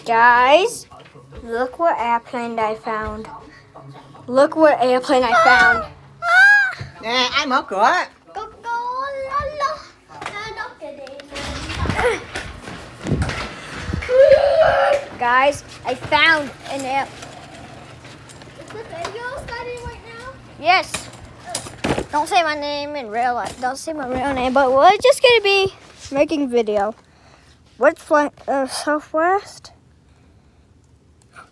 Guys, look what airplane I found. Look what airplane I found. Nè, ai mở cửa? Guys, I found an air. Is the video starting right now? Yes. Don't say my name in real life. Don't say my real name, but we're just gonna be making video. What's flight Southwest?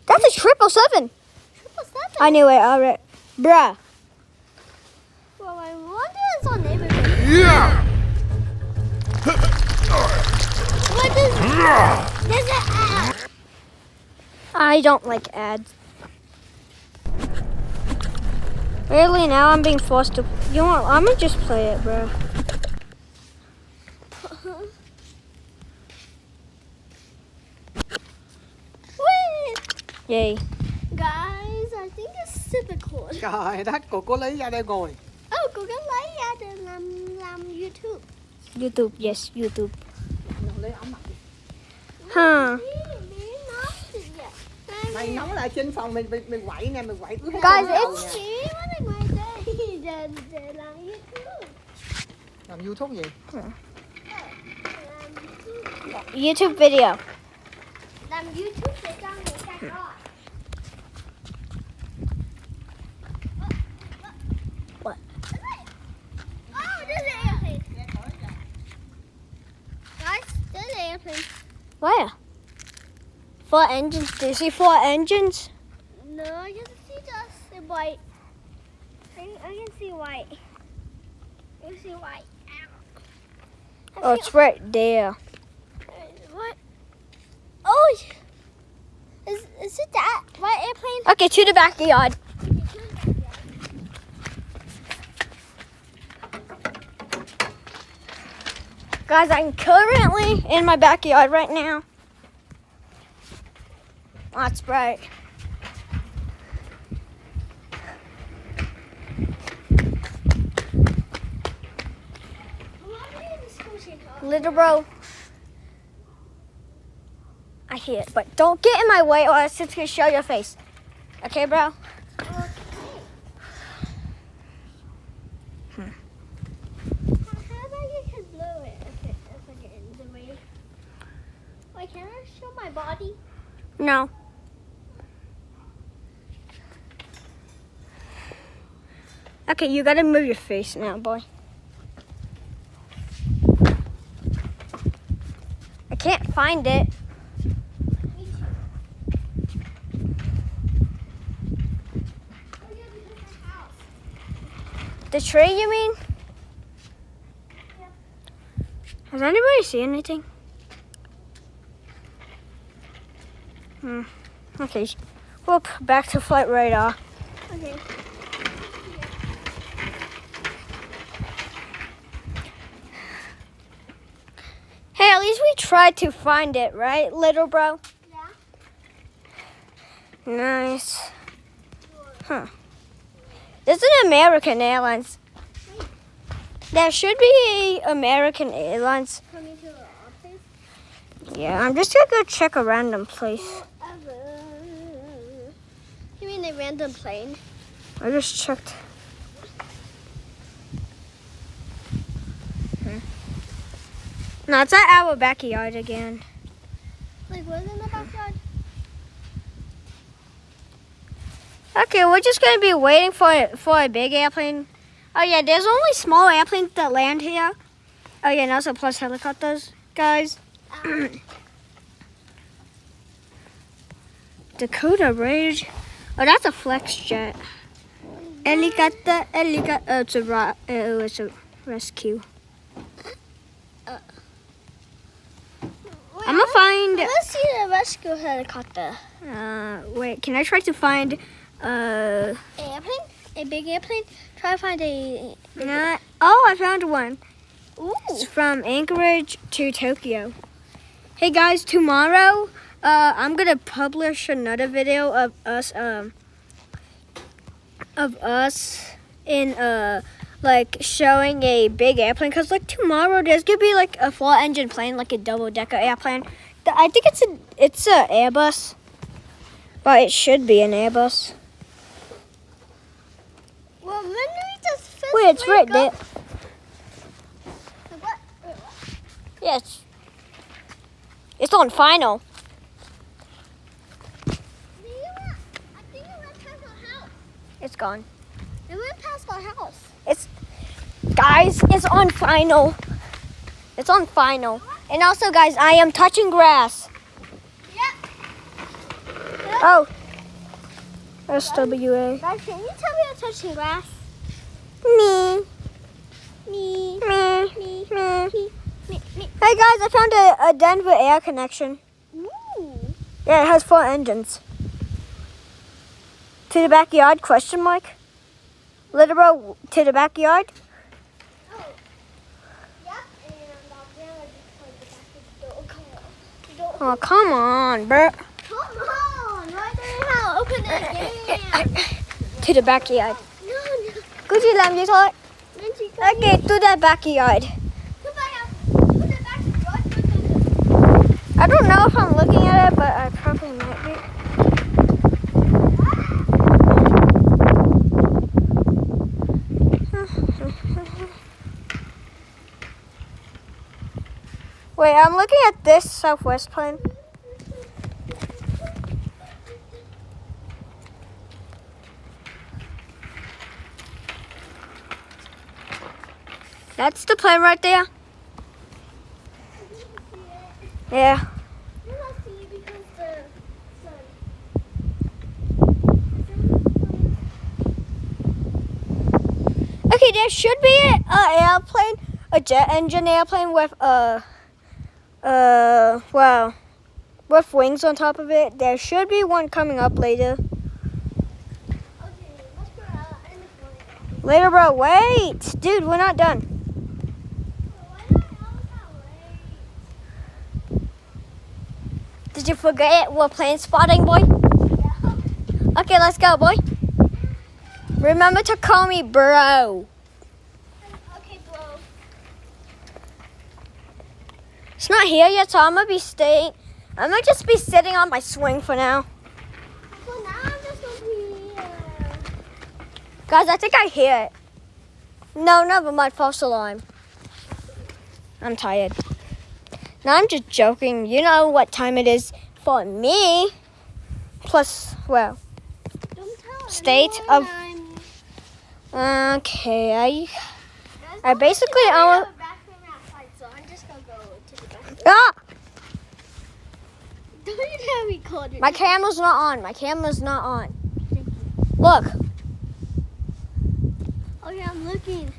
That's a 777. 777. I knew it already. Bruh. Well, I wonder it's on neighborhood. Yeah. What is there's an app. I don't like ads. Really, now I'm being forced to. You know what? I'm gonna just play it, bro. Wait. Yay. Guys, I think it's super cool. Trời đất, cô lấy ra đây ngồi. Oh, cô có lấy ra để làm YouTube. YouTube, yes, YouTube. Lấy ống mặt. Huh. Mày nóng lại trên phòng mình quậy nè, mình quậy. Guys, it's Làm YouTube gì? YouTube video. Làm YouTube để cho người ta coi. What? Oh, there's an airplane. Guys, there's an airplane. Where? 4 engines. Do you see 4 engines? No, I can see just the white. I can see white. I can see white. Oh, it's right there. What? Oh, is it that white airplane? Okay, to the backyard. Guys, I'm currently in my backyard right now. That's bright. Little bro, I hear it, but don't get in my way or else it's gonna show your face. Okay, bro? How about you can blow it if I get in the way? Wait, can I show my body? No. Okay, you gotta move your face now, boy. I can't find it. Me too. Oh, yeah, because my house. The tree, you mean? Yeah. Has anybody seen anything? Okay. Whoop, back to flight radar. Okay. Hey, at least we tried to find it, right, little bro? Yeah. Nice. Huh. This is American Airlines. There should be American Airlines. Coming to the office. Yeah, I'm just gonna go check a random place. You mean a random plane? I just checked. No, it's at our backyard again. Like, what's in the backyard? Okay, we're just gonna be waiting for a big airplane. Oh yeah, there's only small airplanes that land here. Oh yeah, and also plus helicopters, guys. Dakota Ridge. Oh, that's a flex jet. Helicopter. It's a rescue. I'm gonna find. Let's see the rescue helicopter. Wait, can I try to find? Airplane? A big airplane? Try to find a. Not. Oh, I found one. Ooh. It's from Anchorage to Tokyo. Hey guys, tomorrow, I'm gonna publish another video of us in like showing a big airplane. Cause like tomorrow there's gonna be like a 4-engine plane, like a double-decker airplane, I think it's a Airbus. But it should be an Airbus. Well, when we just first Wait, it's right there. What? Wait, what? Yes. It's on final. I think it went past our house. It's gone. It went past our house. Guys, it's on final. It's on final. And also, guys, I am touching grass. Yep. Oh. SWA. Guys, can you tell me I'm touching grass? Me. Me. Me. Me. Me. Me. Hey, guys, I found a Denver Air connection. Ooh. Yeah, it has 4 engines. To the backyard, question mark? Little bro, to the backyard? Oh. Yep. And I'm gonna just play the back of the door. Come on. Oh, come on, bro. Come on. Right there now. Open it again. To the backyard. No, no. Cứ chỉ làm vậy thôi. Lindsay, go. Okay, to the backyard. Come back. Put it back. Right. I don't know if I'm looking at it, but I probably might be. Wait, I'm looking at this Southwest plane. That's the plane right there. Yeah. You must see because the sun. Okay, there should be an airplane, a jet engine airplane with with wings on top of it. There should be one coming up later. Okay, let's go out in the morning. Later, bro. Wait, dude, we're not done. Why not out that way? Did you forget we're plane spotting, boy? Yeah. Okay, let's go, boy. Remember to call me bro. Okay, bro. It's not here yet, so I'm gonna just be sitting on my swing for now. So now I'm just gonna be. Guys, I think I hear it. No, never mind. False alarm. I'm tired. No, I'm just joking. You know what time it is for me. Plus, well, Don't tell State anyone of- I'm- okay. Guys, I basically, don't I have a bathroom outside, so I'm just gonna go to the bathroom. Ah! Don't you have me called it? My camera's not on. My camera's not on. Look. Okay, I'm looking.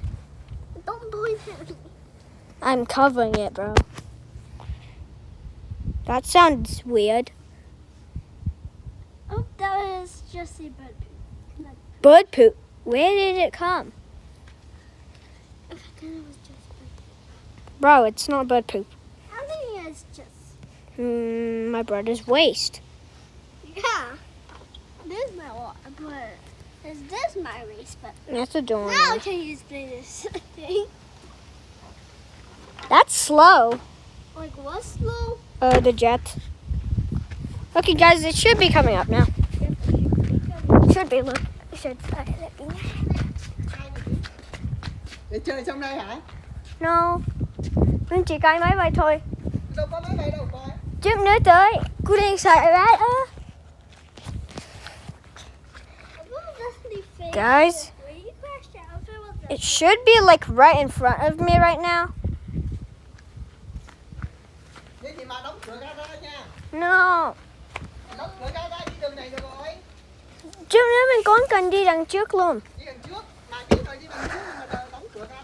Don't point at me. I'm covering it, bro. That sounds weird. Oh, that was just a bird poop. Bird poop. Where did it come? I thought it was just bird poop. Bro, it's not bird poop. I think it's just. My brother's waste. Yeah. This is my water, but is this my race? But That's a door. now can you explain this thing? That's slow. Like what's slow? The jet. Okay, guys, it should be coming up now. Should be. Look. It should. Để chơi trong đây hả? No. Mình chỉ cài máy vậy thôi. Đâu có máy bay đâu coi. Chút nữa tới. Cô đang xài bát á. Guys, it should be like right in front of me right now. Thế thì mà đóng cửa ra nha. No. Đóng cửa ra đi đường này được rồi. Chút nữa mình còn cần đi đằng trước luôn. Đi đằng trước. Mà biết rồi đi đằng trước nhưng mà đóng cửa ra.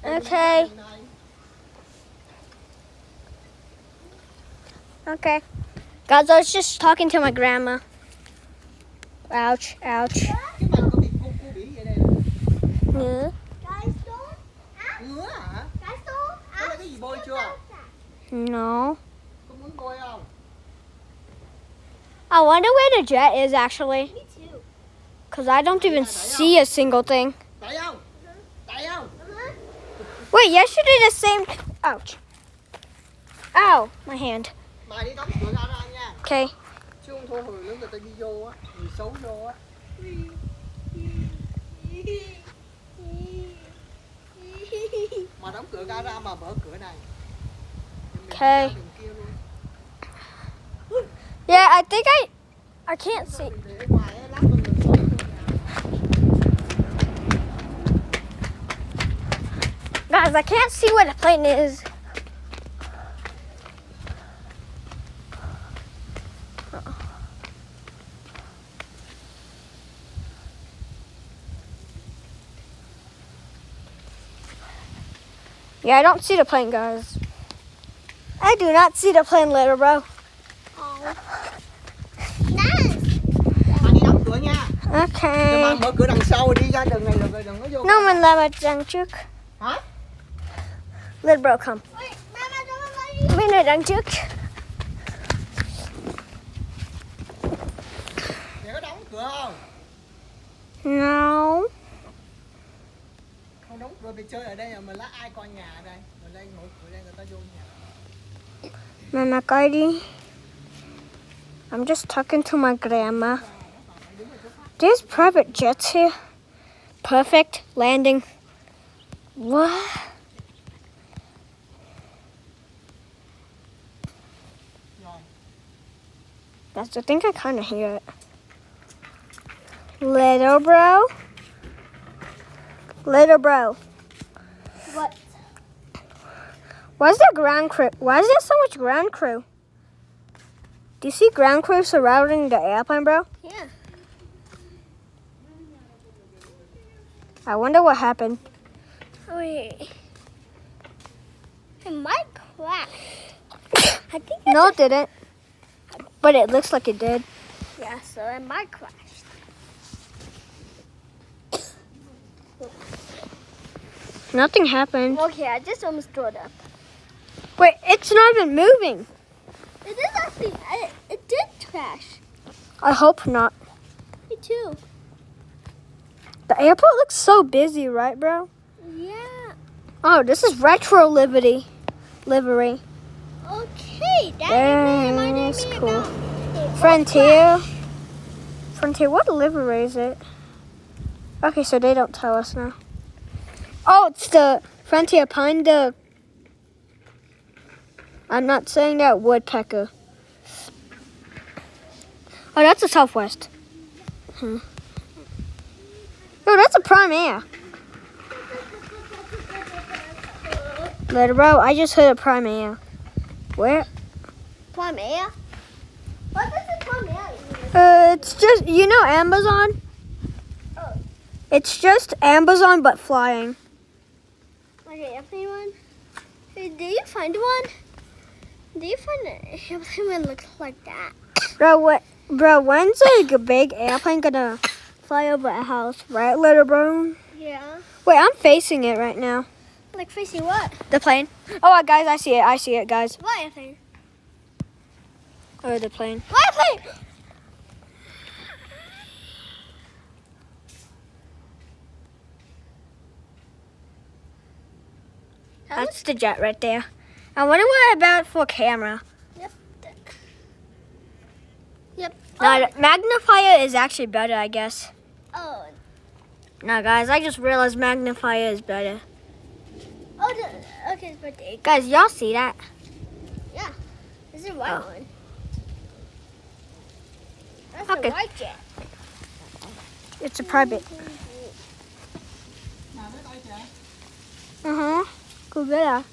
Okay. Okay. Guys, I was just talking to my grandma. Ouch, ouch. Cái mặt có bị cu bị vậy đây. Yeah. Guys, don't ask. Ngứa hả? Guys, don't Có là ask. cái gì bôi chưa? No. Có muốn bôi không? I wonder where the jet is actually. Me too. Because I don't even see a single thing. Tại không? Tại không? Wait, yesterday the same. Ouch. Ow, my hand. Mày đi đóng cửa gara nha. Okay. Chứ không thôi hồi nữa người ta đi vô á, người xấu vô á. Mà đóng cửa gara mà mở cửa này. Thì mình Okay. ra đường kia luôn. Yeah, I think I can't see. Mình để ở ngoài á, lát con người xấu vô nhà. Guys, I can't see what the plane is. Yeah, I don't see the plane, guys. I do not see the plane, little bro. Oh. Nice. Mà đi đóng cửa nha. Nhưng mà Okay. mở cửa đằng sau đi ra đường này rồi đừng có vô. No, mình làm ở đằng trước. Hả? Little bro, come. Wait, Mama, don't let me. Mình ở đằng trước. Mày có đóng cửa không? No. Không đóng cửa mày chơi ở đây mà lát ai coi nhà ở đây. Ở đây mở cửa đây người ta vô nhà. Mama, coi đi. I'm just talking to my grandma. There's private jets here. Perfect landing. What? Rồi. I think I kind of hear it. Little bro. Little bro. What? Why's there ground crew? Why is there so much ground crew? Do you see ground crew surrounding the airplane, bro? Yeah. I wonder what happened. Wait. It might crash. I think it's No, it didn't. But it looks like it did. yeah, so it might crash. Nothing happened. Okay, I just almost threw it up. Wait, it's not even moving. It is actually. It did crash. I hope not. Me too. The airport looks so busy, right, bro? Yeah. Oh, this is retro livery. Okay, that reminded That's me cool. about Frontier. Frontier, what livery is it? Okay, so they don't tell us now. Oh, it's the Frontier Pine Duck. I'm not saying that, woodpecker. Oh, that's a Southwest. Oh, that's a Prime Air. Little bro, I just hit a Prime Air. Where? Prime Air. What does the Prime Air mean? It's just, you know Amazon? Oh. It's just Amazon but flying. Okay, airplane one. Hey, did you find one? Did you find an airplane that looks like that? Bro, when's a big airplane gonna fly over a house, right, little bro? Yeah. Wait, I'm facing it right now. Like facing what? The plane. Oh, guys, I see it, guys. What airplane? Or the plane. What airplane? That's the jet right there. I wonder what about for camera. Yep. No, magnifier is actually better, I guess. Oh. No, guys, I just realized magnifier is better. Okay, it's birthday. Guys, y'all see that? This is a white Oh. one. That's Okay. a white jet. It's a private. Nào tới đây kìa. Uh-huh. Cool better.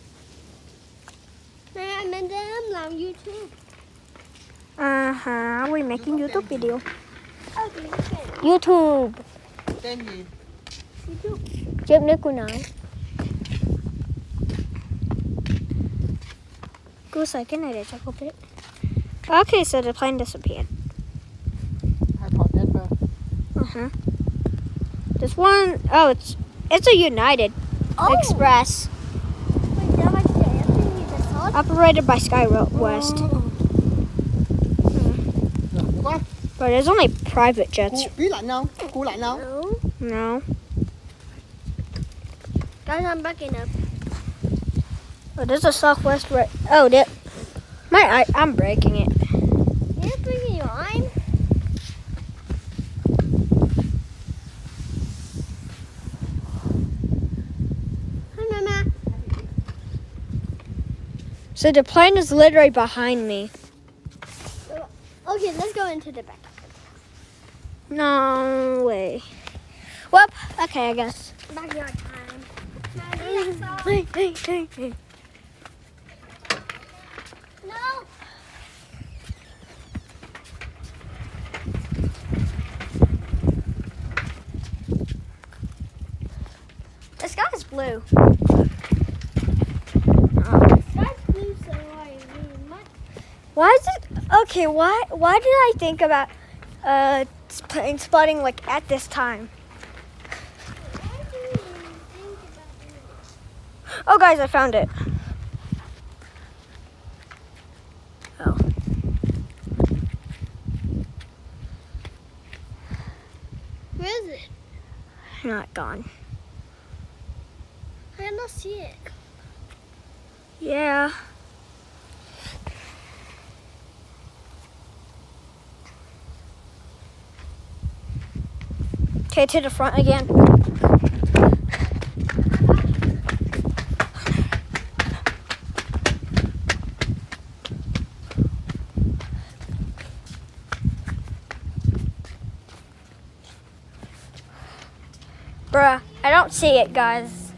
Mẹ, mình đang làm YouTube. Uh-huh. We're making YouTube video. Okay, YouTube. Tên gì? YouTube. Chip nước của nói. Cô xài cái này để cho cô biết. Okay, so the plane disappeared. Hai thỏi Denver. Uh-huh. This one, oh, it's a United Express. Wait, that was the airplane you just saw? Operated by SkyWest. Được quá. But there's only private jets. Bí lạnh không? Cua lạnh không? No. No. Guys, I'm backing up. Oh, there's a Southwest right. Oh, there. I'm breaking it. You're bringing your arm? Hi, Mama. So the plane is literally behind me. Okay, let's go into the back. No way. Well, okay, I guess. Backyard time. No. The sky is blue. That's blue, so I mean, what? Why is it okay? Why did I think about plane spotting like at this time? Why do you think about it? Oh, guys, I found it. Oh. Where is it? Not gone. I cannot see it. Yeah. Okay, to the front again. Bruh, I don't see it, guys.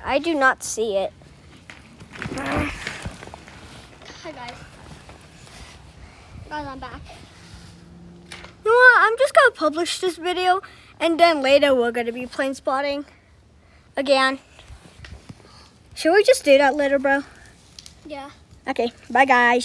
I do not see it. Hi, guys. Guys, I'm back. You know what? I'm just gonna publish this video, and then later we're gonna be plane spotting again. Should we just do that later, bro? Yeah. Okay, bye guys.